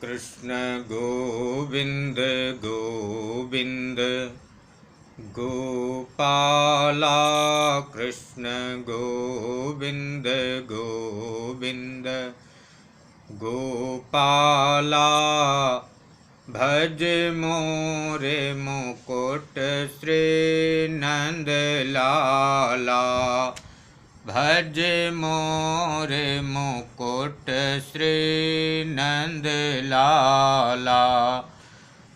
कृष्ण गोविंद गोविंद गोपाला कृष्ण गोविंद गोविंद गोपाला भज मोरे मुकुट श्री नंद लाला भज मोरे मुकुट श्री नंद लाला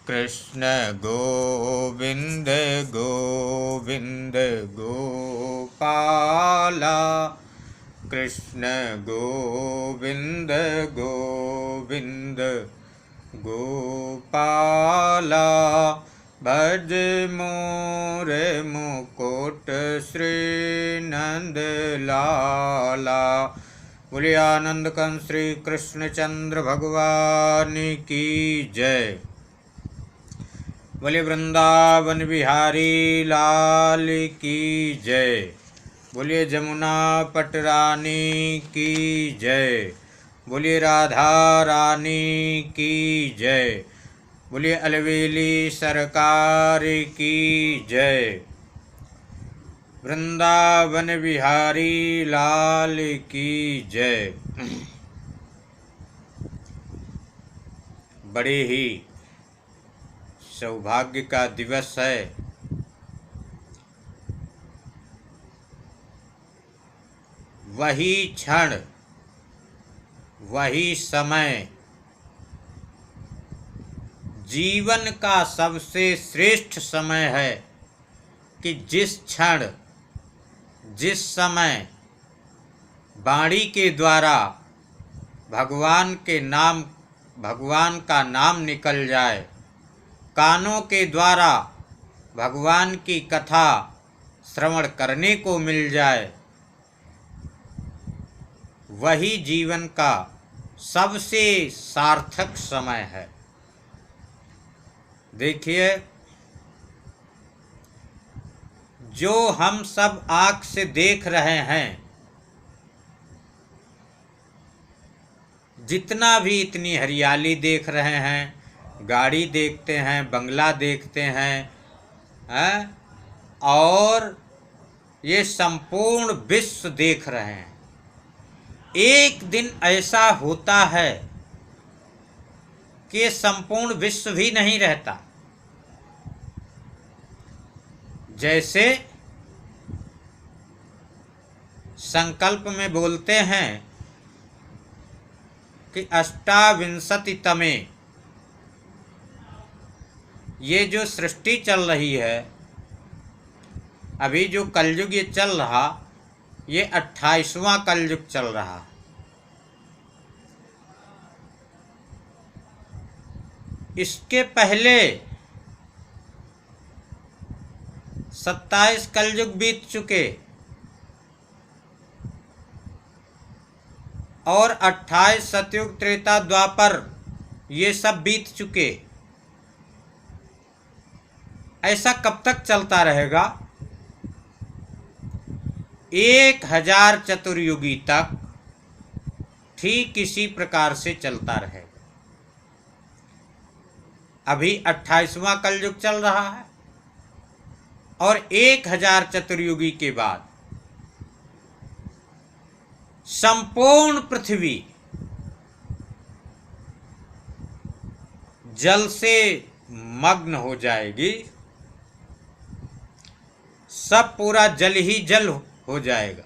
कृष्ण गोविंद गोविंद गोपाला कृष्ण गोविंद गोविंद गोपाला भज मोरे मुकुट श्री नंद लाला। बोलिए आनंद कंद श्री कृष्ण चंद्र भगवान की जय। बोलिए वृंदावन बिहारी लाल की जय। बोलिए जमुना पट रानी की जय। बोलिए राधा रानी की जय। बोलिए अलवेली सरकार की जय। वृंदावन बिहारी लाल की जय। बड़े ही सौभाग्य का दिवस है। वही क्षण, वही समय जीवन का सबसे श्रेष्ठ समय है कि जिस क्षण, जिस समय वाणी के द्वारा भगवान का नाम निकल जाए, कानों के द्वारा भगवान की कथा श्रवण करने को मिल जाए, वही जीवन का सबसे सार्थक समय है। देखिए, जो हम सब आँख से देख रहे हैं, जितना भी इतनी हरियाली देख रहे हैं, गाड़ी देखते हैं, बंगला देखते हैं, और ये संपूर्ण विश्व देख रहे हैं, एक दिन ऐसा होता है कि संपूर्ण विश्व भी नहीं रहता। जैसे संकल्प में बोलते हैं कि 28तमे ये जो सृष्टि चल रही है, अभी जो कलयुग ये चल रहा, ये 28वां कलयुग चल रहा। इसके पहले 27 कलयुग बीत चुके और 28 सतयुग त्रेता द्वापर ये सब बीत चुके। ऐसा कब तक चलता रहेगा? 1000 चतुर्युगी तक ठीक इसी प्रकार से चलता रहेगा। अभी 28वां कलयुग चल रहा है और 1000 चतुर्युगी के बाद संपूर्ण पृथ्वी जल से मग्न हो जाएगी। सब पूरा जल ही जल हो जाएगा।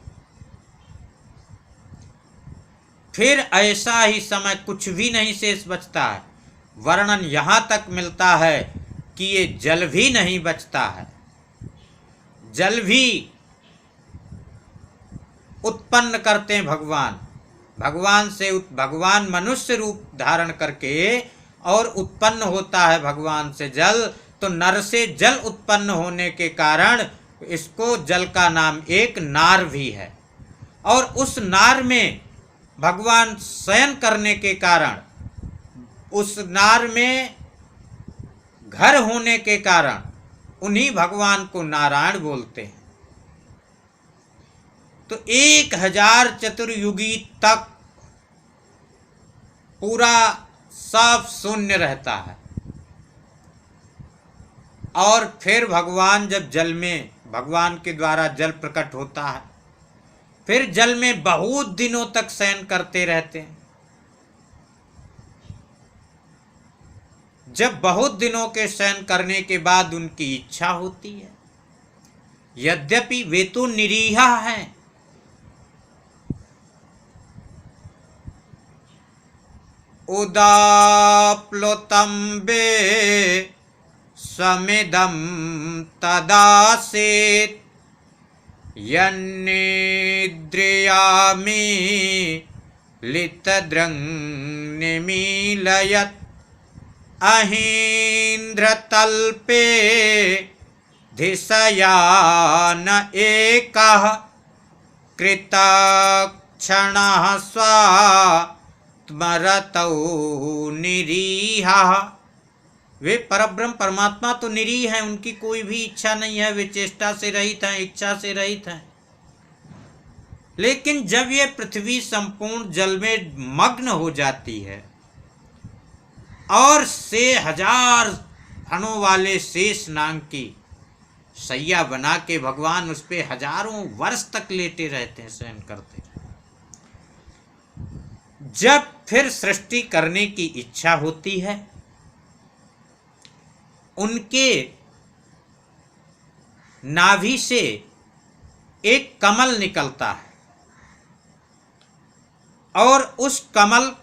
फिर ऐसा ही समय कुछ भी नहीं शेष बचता है। वर्णन यहाँ तक मिलता है कि ये जल भी नहीं बचता है। जल भी उत्पन्न करते हैं भगवान मनुष्य रूप धारण करके और उत्पन्न होता है भगवान से जल। तो नर से जल उत्पन्न होने के कारण इसको जल का नाम एक नार भी है। और उस नार में भगवान शयन करने के कारण, उस नार में घर होने के कारण उन्हीं भगवान को नारायण बोलते हैं। तो 1000 चतुर्युगी तक पूरा सब शून्य रहता है। और फिर भगवान जब जल में, भगवान के द्वारा जल प्रकट होता है, फिर जल में बहुत दिनों तक शयन करते रहते हैं। जब बहुत दिनों के शयन करने के बाद उनकी इच्छा होती है, यद्यपि वे तो निरीह हैं, उदाप्लुतं वे समिदं तदासीत् यन्निद्रयामि लितद्रं निमीलयत् अहीन्द्रतल्पे धिषयान एकः कृतक्षणः स्वात्मरतौ निरीहः। वे परब्रह्म परमात्मा तो निरीह हैं, उनकी कोई भी इच्छा नहीं है, वे चेष्टा से रहित हैं, इच्छा से रहित हैं। लेकिन जब ये पृथ्वी संपूर्ण जल में मग्न हो जाती है और से हजार फणों वाले शेष नाग की सैया बना के भगवान उस पे हजारों वर्ष तक लेटे रहते हैं, शयन करते। जब फिर सृष्टि करने की इच्छा होती है, उनके नाभि से एक कमल निकलता है और उस कमल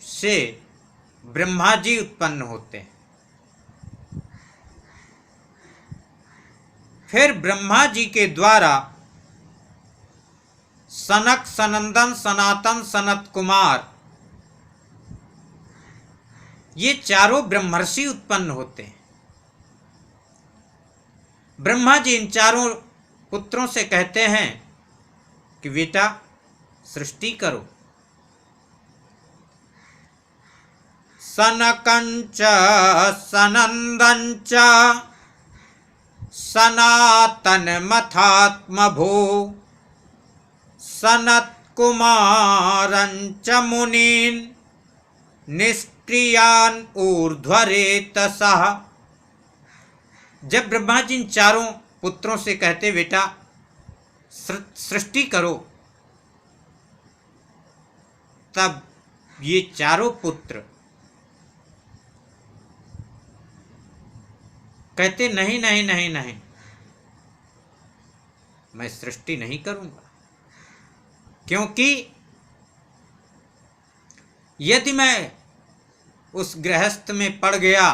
से ब्रह्मा जी उत्पन्न होते हैं। फिर ब्रह्मा जी के द्वारा सनक, सनंदन, सनातन, सनत कुमार, ये चारों ब्रह्मर्षि उत्पन्न होते हैं। ब्रह्मा जी इन चारों पुत्रों से कहते हैं कि बेटा सृष्टि करो। सनकंच सनंदंच सनातन मथात्मभो सनत कुमारंच मुनीन निष्क्रियान ऊर्ध्वरेतसः। जब ब्रह्मा जी इन चारों पुत्रों से कहते बेटा सृष्टि करो, तब ये चारों पुत्र कहते नहीं नहीं नहीं नहीं, मैं सृष्टि नहीं करूंगा, क्योंकि यदि मैं उस गृहस्थ में पड़ गया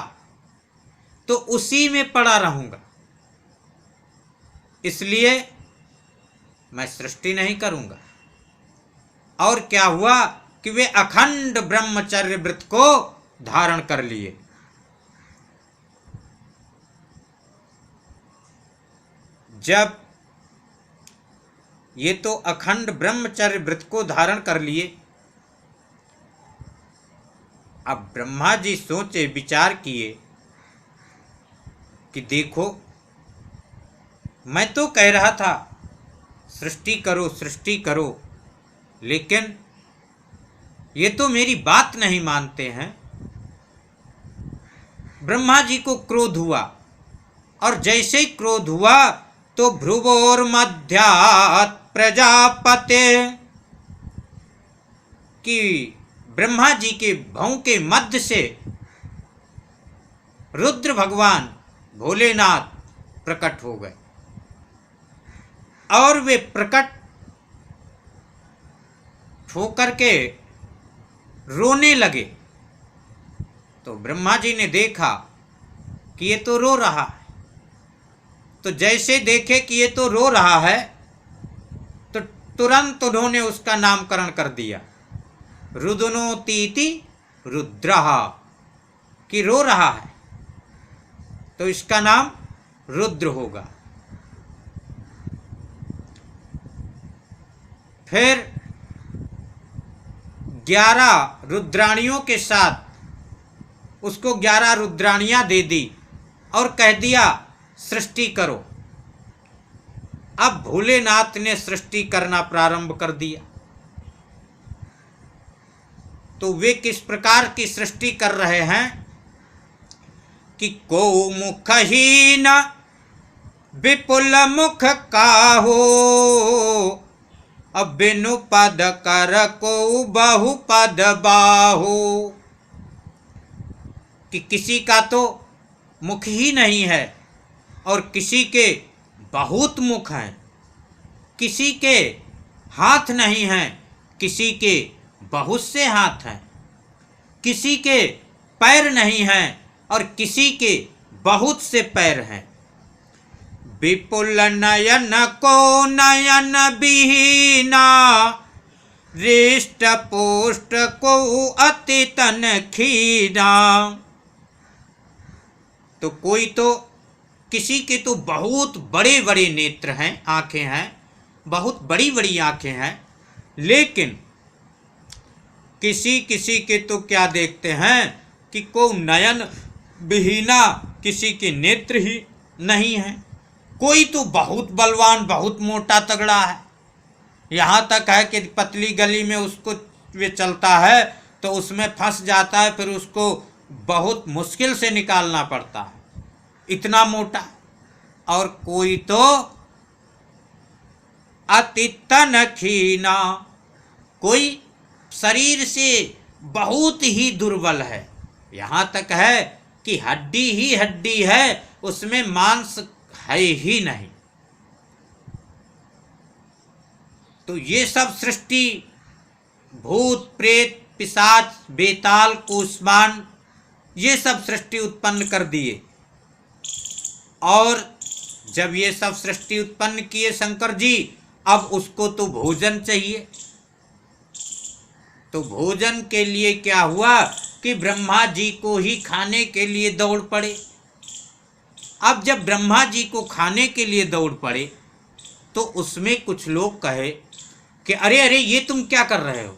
तो उसी में पड़ा रहूंगा, इसलिए मैं सृष्टि नहीं करूंगा। और क्या हुआ कि वे अखंड ब्रह्मचर्य व्रत को धारण कर लिए। जब ये तो अखंड ब्रह्मचर्य व्रत को धारण कर लिए, अब ब्रह्मा जी सोचे, विचार किए कि देखो मैं तो कह रहा था सृष्टि करो सृष्टि करो, लेकिन ये तो मेरी बात नहीं मानते हैं। ब्रह्मा जी को क्रोध हुआ और जैसे ही क्रोध हुआ तो भ्रुवोर्मध्यात् प्रजापते, कि ब्रह्मा जी के भौं के मध्य से रुद्र भगवान भोलेनाथ प्रकट हो गए और वे प्रकट होकर के रोने लगे। तो ब्रह्मा जी ने देखा कि ये तो रो रहा है, तो जैसे देखे कि ये तो रो रहा है तो तुरंत उन्होंने उसका नामकरण कर दिया, रुदनोतीति रुद्रः, कि रो रहा है तो इसका नाम रुद्र होगा। फिर 11 रुद्राणियों के साथ उसको 11 रुद्राणियां दे दी और कह दिया सृष्टि करो। अब भोलेनाथ ने सृष्टि करना प्रारंभ कर दिया। तो वे किस प्रकार की सृष्टि कर रहे हैं कि को मुखहीन विपुल मुख काहो, अब बिनु पद कर को बहु पद बाहो। कि किसी का तो मुख ही नहीं है और किसी के बहुत मुख हैं, किसी के हाथ नहीं हैं, किसी के बहुत से हाथ हैं, किसी के पैर नहीं हैं और किसी के बहुत से पैर हैं। विपुल नयन को नयन बिहीना, रिष्ट पुष्ट को अति तन खीना। तो कोई तो किसी के तो बहुत बड़े बड़े नेत्र हैं, आंखें हैं, बहुत बड़ी बड़ी आंखें हैं, लेकिन किसी किसी के तो क्या देखते हैं कि को नयन विहीना, किसी के नेत्र ही नहीं है। कोई तो बहुत बलवान, बहुत मोटा तगड़ा है, यहाँ तक है कि पतली गली में उसको वे चलता है तो उसमें फंस जाता है, फिर उसको बहुत मुश्किल से निकालना पड़ता है, इतना मोटा। और कोई तो अति तन खीना, कोई शरीर से बहुत ही दुर्बल है, यहाँ तक है कि हड्डी ही हड्डी है, उसमें मांस है ही नहीं। तो ये सब सृष्टि भूत प्रेत पिशाच बेताल कुष्मांड ये सब सृष्टि उत्पन्न कर दिए। और जब ये सब सृष्टि उत्पन्न किए शंकर जी, अब उसको तो भोजन चाहिए। तो भोजन के लिए क्या हुआ कि ब्रह्मा जी को ही खाने के लिए दौड़ पड़े। अब जब ब्रह्मा जी को खाने के लिए दौड़ पड़े तो उसमें कुछ लोग कहे कि अरे अरे ये तुम क्या कर रहे हो,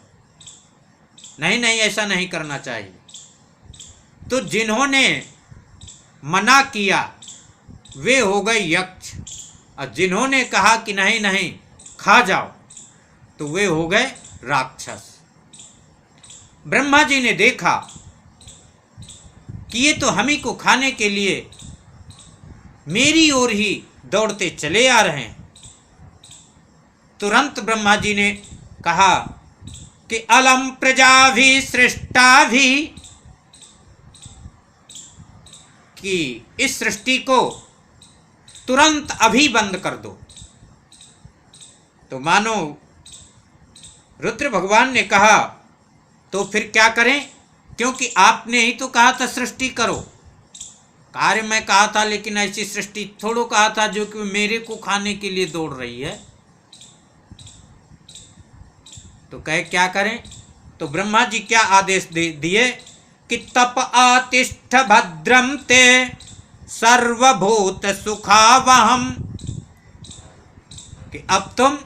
नहीं नहीं ऐसा नहीं करना चाहिए। तो जिन्होंने मना किया वे हो गए यक्ष, और जिन्होंने कहा कि नहीं नहीं खा जाओ तो वे हो गए राक्षस। ब्रह्मा जी ने देखा कि ये तो हम ही को खाने के लिए मेरी ओर ही दौड़ते चले आ रहे हैं। तुरंत ब्रह्मा जी ने कहा कि अलम प्रजा भी सृष्टा भी, कि इस सृष्टि को तुरंत अभी बंद कर दो। तो मानो रुद्र भगवान ने कहा तो फिर क्या करें, क्योंकि आपने ही तो कहा था सृष्टि करो। कार्य मैं कहा था, लेकिन ऐसी सृष्टि थोड़ो कहा था जो कि मेरे को खाने के लिए दौड़ रही है। तो कहे क्या करें, तो ब्रह्मा जी क्या आदेश दे दिए कि तप आतिष्ठ भद्रम ते सर्वभूत सुखावहम, कि अब तुम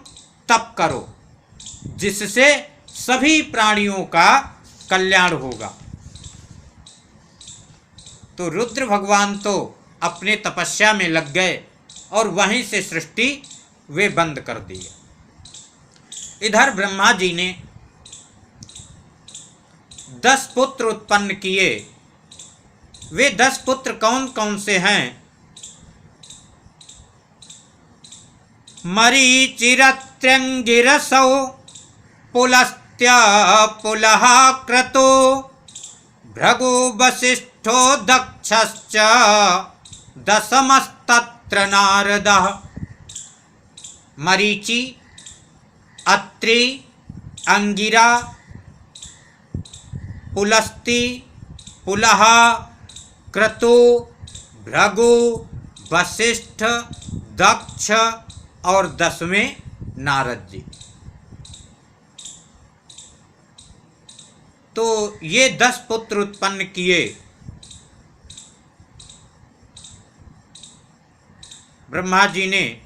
तप करो जिससे सभी प्राणियों का कल्याण होगा। तो रुद्र भगवान तो अपने तपस्या में लग गए और वहीं से सृष्टि वे बंद कर दिए। इधर ब्रह्मा जी ने 10 पुत्र उत्पन्न किए। वे 10 पुत्र कौन कौन से हैं? मरीचिरत्र्यंगिरसौ पुलस्त्य पुलः क्रतो भृगु वसिष्ठो दक्षश्च दशमस्तत्र नारदः। मरीचि, अत्रि, अंगिरा, पुलस्ती, पुलह, क्रतु, भृगु, वशिष्ठ, दक्ष और 10वें नारद जी। तो ये 10 पुत्र उत्पन्न किए। ब्रह्मा जी ने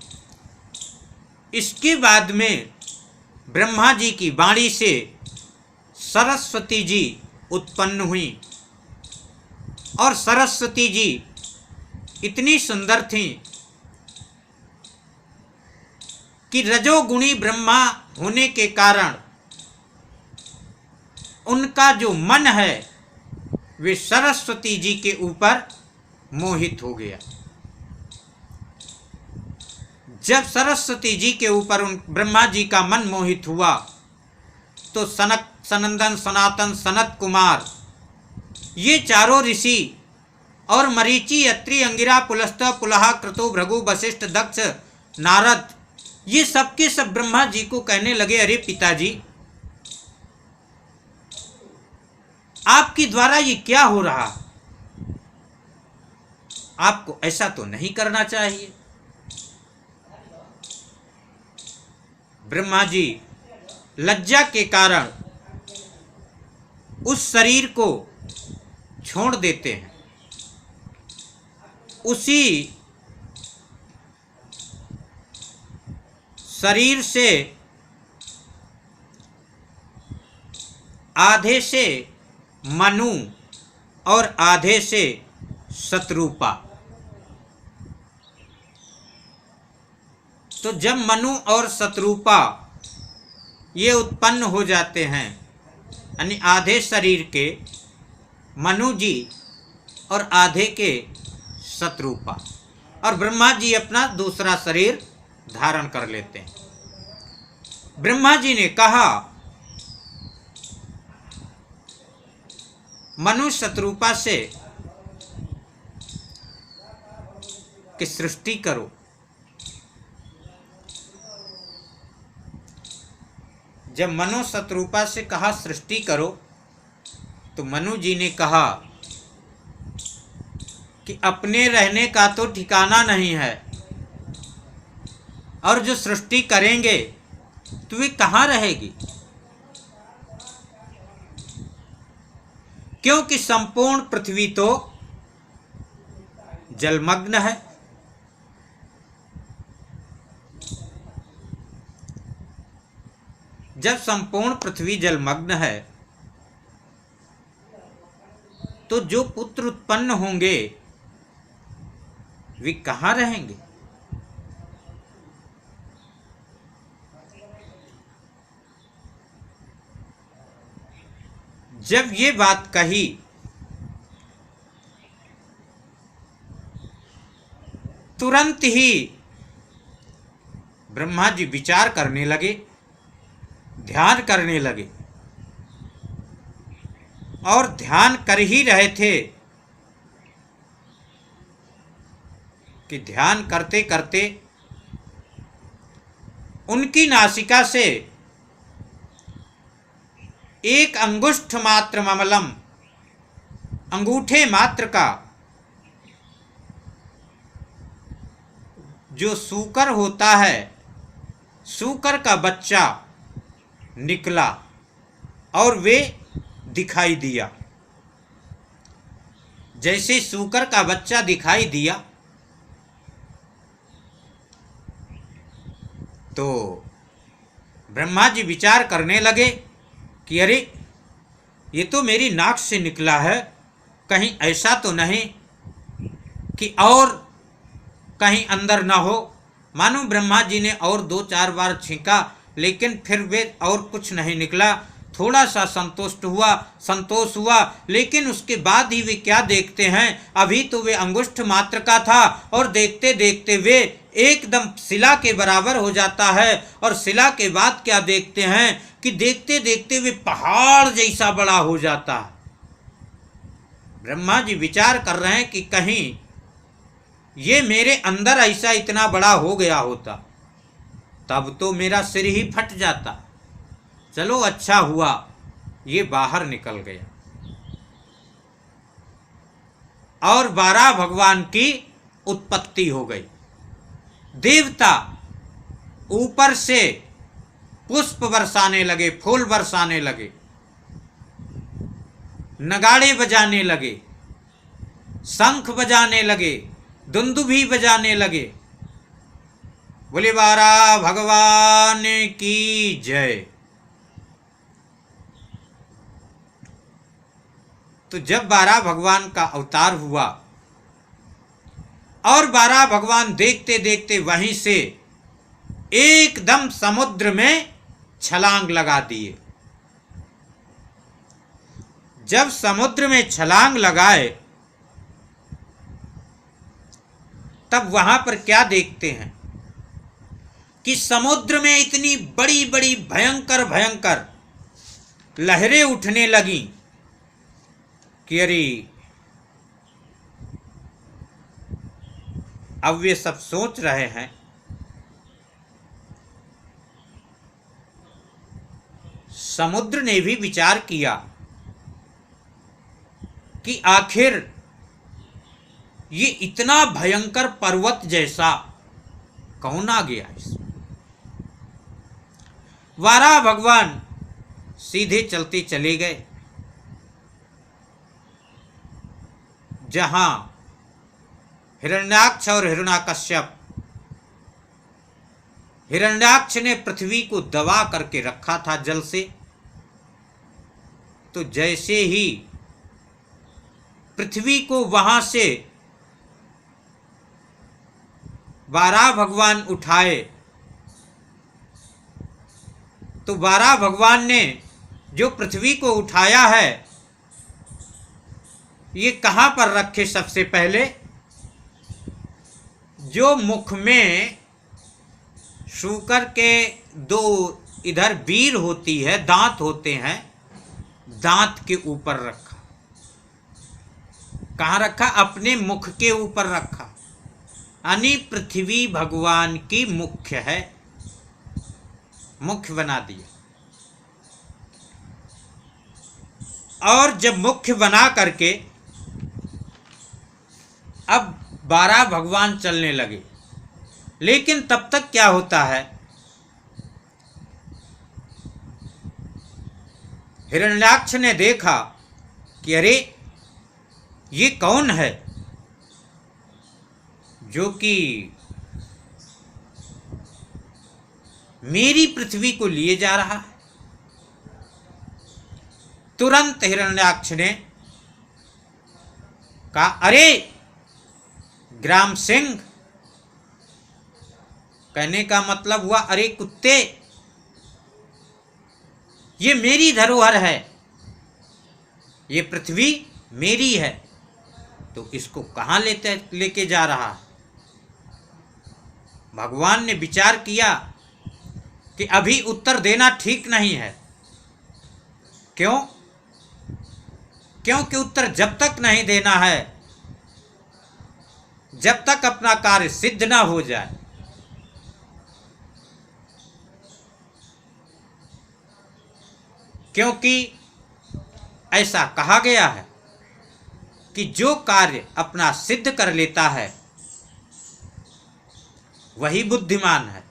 इसके बाद में ब्रह्मा जी की वाणी से सरस्वती जी उत्पन्न हुई। और सरस्वती जी इतनी सुंदर थीं कि रजोगुणी ब्रह्मा होने के कारण उनका जो मन है वे सरस्वती जी के ऊपर मोहित हो गया। जब सरस्वती जी के ऊपर उन ब्रह्मा जी का मन मोहित हुआ तो सनक, सनंदन, सनातन, सनत कुमार, ये चारों ऋषि और मरीचि, अत्रि, अंगिरा, पुलस्त्य, पुलहा, क्रतु, भृगु, वशिष्ठ, दक्ष, नारद, ये सब के सब ब्रह्मा जी को कहने लगे, अरे पिताजी, आपके द्वारा ये क्या हो रहा, आपको ऐसा तो नहीं करना चाहिए। ब्रह्मा जी लज्जा के कारण उस शरीर को छोड़ देते हैं। उसी शरीर से आधे से मनु और आधे से शत्रुपा। तो जब मनु और शत्रुपा ये उत्पन्न हो जाते हैं, यानी आधे शरीर के मनु जी और आधे के शत्रुपा, और ब्रह्मा जी अपना दूसरा शरीर धारण कर लेते हैं। ब्रह्मा जी ने कहा, मनु शत्रुपा से कि सृष्टि करो। जब मनु शत्रुपा से कहा सृष्टि करो, तो मनु जी ने कहा कि अपने रहने का तो ठिकाना नहीं है, और जो सृष्टि करेंगे तो वे कहाँ रहेगी, क्योंकि संपूर्ण पृथ्वी तो जलमग्न है। जब संपूर्ण पृथ्वी जलमग्न है तो जो पुत्र उत्पन्न होंगे वे कहाँ रहेंगे। जब ये बात कही तुरंत ही ब्रह्मा जी विचार करने लगे, ध्यान करने लगे, और ध्यान कर ही रहे थे कि ध्यान करते करते उनकी नासिका से एक अंगुष्ठ मात्र ममलम, अंगूठे मात्र का जो सूकर होता है, सूकर का बच्चा निकला और वे दिखाई दिया। जैसे सूकर का बच्चा दिखाई दिया तो ब्रह्मा जी विचार करने लगे कि अरे ये तो मेरी नाक से निकला है, कहीं ऐसा तो नहीं कि और कहीं अंदर ना हो। मानो ब्रह्मा जी ने और 2-4 बार छींका, लेकिन फिर वे और कुछ नहीं निकला। थोड़ा सा संतोष हुआ, लेकिन उसके बाद ही वे क्या देखते हैं, अभी तो वे अंगुष्ठ मात्र का था और देखते देखते वे एकदम शिला के बराबर हो जाता है। और शिला के बाद क्या देखते हैं कि देखते देखते वे पहाड़ जैसा बड़ा हो जाता है। ब्रह्मा जी विचार कर रहे हैं कि कहीं ये मेरे अंदर ऐसा इतना बड़ा हो गया होता तब तो मेरा सिर ही फट जाता। चलो अच्छा हुआ ये बाहर निकल गया। और 12 भगवान की उत्पत्ति हो गई। देवता ऊपर से पुष्प बरसाने लगे, फूल बरसाने लगे, नगाड़े बजाने लगे, शंख बजाने लगे, दुंदुभी बजाने लगे। बोले 12 भगवान की जय। तो जब 12 भगवान का अवतार हुआ और 12 भगवान देखते देखते वहीं से एकदम समुद्र में छलांग लगा दिए। जब समुद्र में छलांग लगाए तब वहां पर क्या देखते हैं कि समुद्र में इतनी बड़ी बड़ी भयंकर भयंकर लहरें उठने लगी कि अरे अब वे सब सोच रहे हैं समुद्र ने भी विचार किया कि आखिर ये इतना भयंकर पर्वत जैसा कौन आ गया इसमें। वाराह भगवान सीधे चलते चले गए जहां हिरण्याक्ष और हिरण्याकश्यप, हिरण्याक्ष ने पृथ्वी को दबा करके रखा था जल से, तो जैसे ही पृथ्वी को वहां से वाराह भगवान उठाए तो वाराह भगवान ने जो पृथ्वी को उठाया है ये कहां पर रखे? सबसे पहले जो मुख में शूकर के दो इधर बीर होती है, दांत होते हैं, दांत के ऊपर रखा। कहाँ रखा? अपने मुख के ऊपर रखा। यानी पृथ्वी भगवान की मुख्य है, मुख्य बना दिया। और जब मुख्य बना करके अब वाराह भगवान चलने लगे, लेकिन तब तक क्या होता है, हिरण्याक्ष ने देखा कि अरे ये कौन है जो कि मेरी पृथ्वी को लिए जा रहा है। तुरंत हिरण्याक्ष ने कहा, अरे ग्राम सिंह, कहने का मतलब हुआ अरे कुत्ते, ये मेरी धरोहर है, ये पृथ्वी मेरी है, तो इसको कहाँ लेके जा रहा है? भगवान ने विचार किया कि अभी उत्तर देना ठीक नहीं है। क्यों? क्योंकि उत्तर जब तक नहीं देना है जब तक अपना कार्य सिद्ध ना हो जाए। क्योंकि ऐसा कहा गया है कि जो कार्य अपना सिद्ध कर लेता है वही बुद्धिमान है।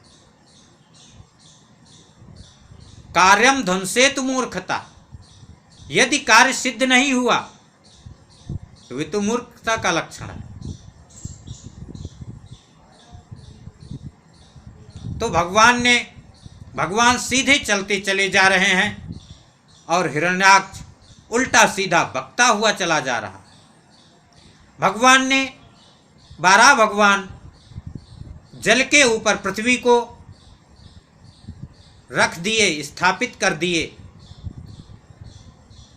कार्यम ध्वंसेतु मूर्खता, यदि कार्य सिद्ध नहीं हुआ तो वे तो मूर्खता का लक्षण है। तो भगवान सीधे चलते चले जा रहे हैं और हिरण्याक्ष उल्टा सीधा बकता हुआ चला जा रहा। भगवान ने वाराह भगवान जल के ऊपर पृथ्वी को रख दिए, स्थापित कर दिए,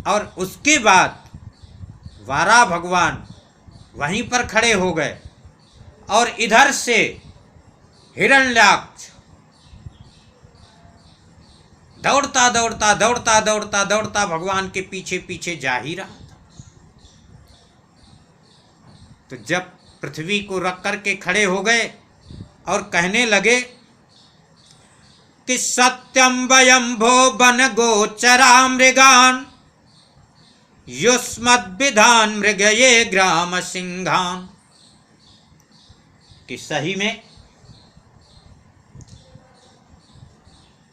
और उसके बाद वाराह भगवान वहीं पर खड़े हो गए और इधर से हिरण्याक्ष दौड़ता दौड़ता दौड़ता दौड़ता दौड़ता भगवान के पीछे पीछे जा ही रहा था। तो जब पृथ्वी को रख करके खड़े हो गए और कहने लगे कि सत्यम वयंभो वन गोचरा मृगान युष्मद्विधान मृगये ग्राम सिंहान, कि सही में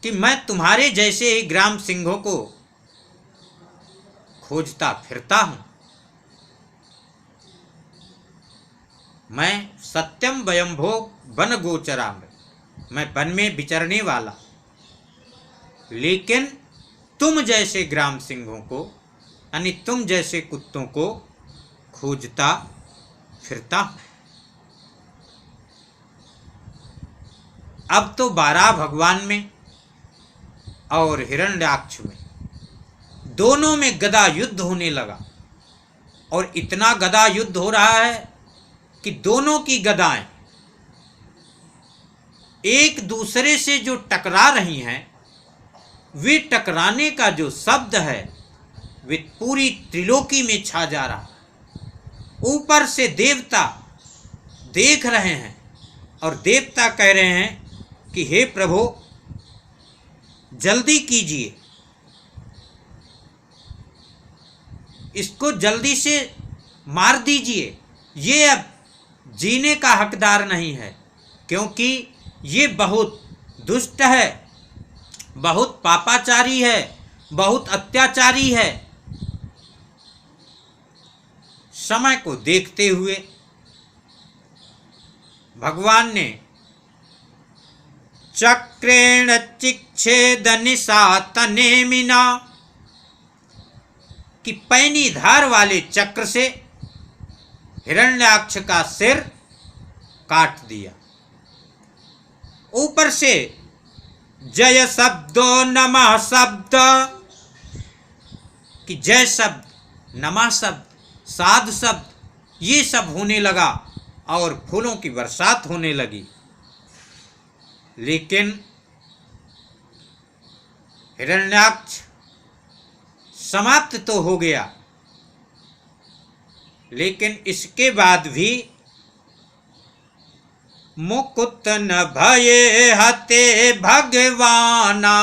कि मैं तुम्हारे जैसे ही ग्राम सिंहों को खोजता फिरता हूं। मैं सत्यम वयंभो वन गोचरा, मैं वन में विचरने वाला, लेकिन तुम जैसे ग्राम सिंहों को, यानी तुम जैसे कुत्तों को खोजता फिरता हूं। अब तो वाराह भगवान में और हिरण्याक्ष में दोनों में गदा युद्ध होने लगा। और इतना गदा युद्ध हो रहा है कि दोनों की गदाएं एक दूसरे से जो टकरा रही हैं, वे टकराने का जो शब्द है वे पूरी त्रिलोकी में छा जा रहा है। ऊपर से देवता देख रहे हैं और देवता कह रहे हैं कि हे प्रभु, जल्दी कीजिए, इसको जल्दी से मार दीजिए, ये अब जीने का हकदार नहीं है, क्योंकि ये बहुत दुष्ट है, बहुत पापाचारी है, बहुत अत्याचारी है। समय को देखते हुए भगवान ने चक्रेण चिच्छेद निशातनेमिना कि पैनी धार वाले चक्र से हिरण्याक्ष का सिर काट दिया। ऊपर से जय शब्दो नमः शब्द कि जय शब्द, नमः शब्द, साधु शब्द, ये सब होने लगा और फूलों की बरसात होने लगी। लेकिन हिरण्याक्ष समाप्त तो हो गया, लेकिन इसके बाद भी मुकुत न भये हते भगवाना,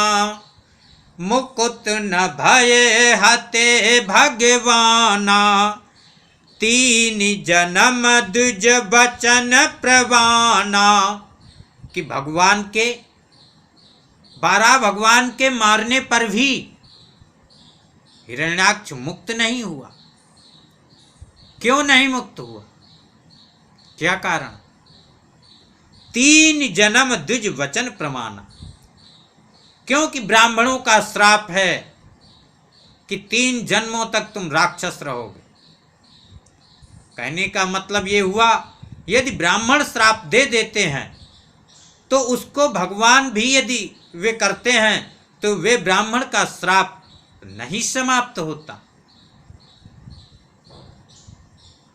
मुकुत न भये हते भगवाना, तीन जन्म द्विज बचन प्रवाना कि भगवान के 12 भगवान के मारने पर भी हिरण्याक्ष मुक्त नहीं हुआ। क्यों नहीं मुक्त हुआ? क्या कारण? 3 जन्म द्विज वचन प्रमाण, क्योंकि ब्राह्मणों का श्राप है कि 3 जन्मों तक तुम राक्षस रहोगे। कहने का मतलब ये हुआ, यदि ब्राह्मण श्राप दे देते हैं तो उसको भगवान भी यदि वे करते हैं तो वे ब्राह्मण का श्राप नहीं समाप्त होता।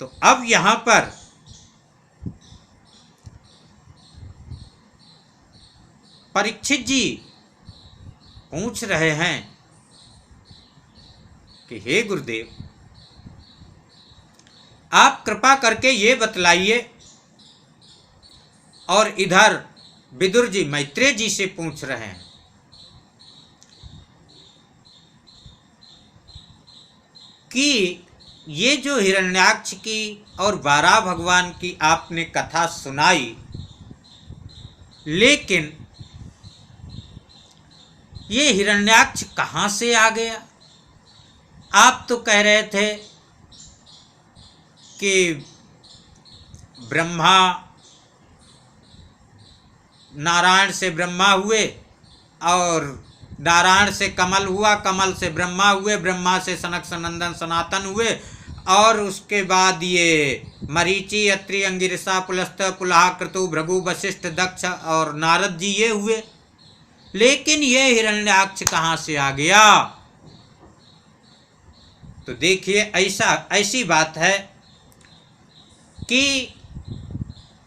तो अब यहां पर परीक्षित जी पूछ रहे हैं कि हे गुरुदेव, आप कृपा करके ये बतलाइए। और इधर विदुर जी मैत्रेय जी से पूछ रहे हैं कि ये जो हिरण्याक्ष की और 12 भगवान की आपने कथा सुनाई, लेकिन ये हिरण्याक्ष कहाँ से आ गया? आप तो कह रहे थे कि ब्रह्मा, नारायण से ब्रह्मा हुए और नारायण से कमल हुआ, कमल से ब्रह्मा हुए, ब्रह्मा से सनक सनंदन सनातन हुए, और उसके बाद ये मरीचि, अत्रि, अंगिरसा, पुलस्त, पुलहा, क्रतु, भृगु, वशिष्ठ, दक्ष और नारद जी ये हुए। लेकिन ये हिरण्याक्ष कहाँ से आ गया? तो देखिए, ऐसी बात है कि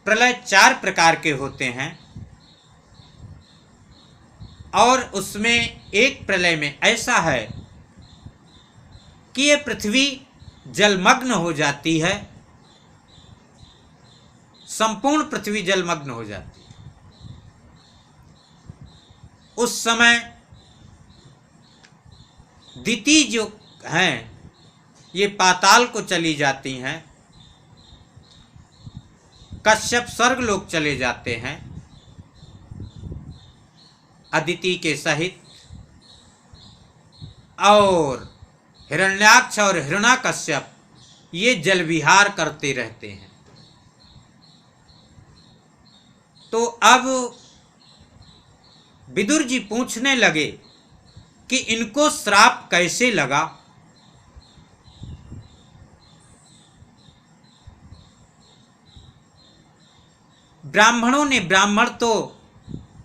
प्रलय 4 प्रकार के होते हैं और उसमें एक प्रलय में ऐसा है कि ये पृथ्वी जलमग्न हो जाती है, संपूर्ण पृथ्वी जलमग्न हो जाती है। उस समय दिति जो हैं ये पाताल को चली जाती हैं, कश्यप स्वर्ग लोक चले जाते हैं अदिति के सहित, और हिरण्याक्ष और हिरण्याकश्यप ये जल विहार करते रहते हैं। तो अब विदुर जी पूछने लगे कि इनको श्राप कैसे लगा? ब्राह्मणों ने, ब्राह्मण तो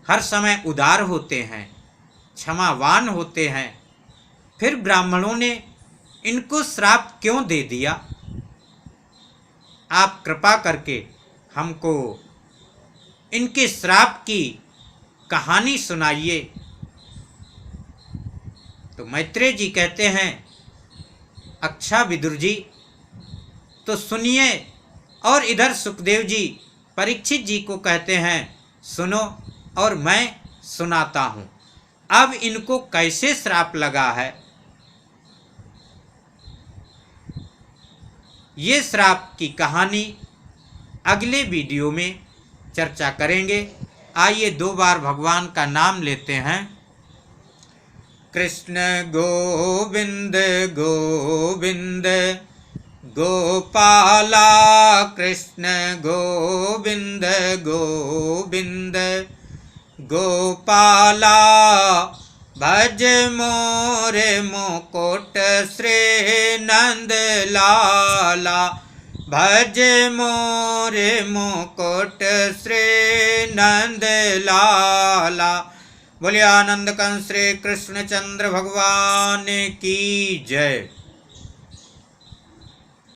हर समय उदार होते हैं, क्षमावान होते हैं, फिर ब्राह्मणों ने इनको श्राप क्यों दे दिया? आप कृपा करके हमको इनके श्राप की कहानी सुनाइए। तो मैत्रेय जी कहते हैं, अच्छा विदुर जी, तो सुनिए। और इधर सुखदेव जी परीक्षित जी को कहते हैं, सुनो और मैं सुनाता हूँ। अब इनको कैसे श्राप लगा है, ये श्राप की कहानी अगले वीडियो में चर्चा करेंगे। आइए 2 बार भगवान का नाम लेते हैं। कृष्ण गोविंद गोविंद गोपाला, कृष्ण गोविंद गोविंद गोपाला, भज मोरे मुकुट श्री नंद लाला, भज मोरे मुकुट श्री नंद लाला। बोलिए आनंद कंस श्री कृष्ण चंद्र भगवान की जय।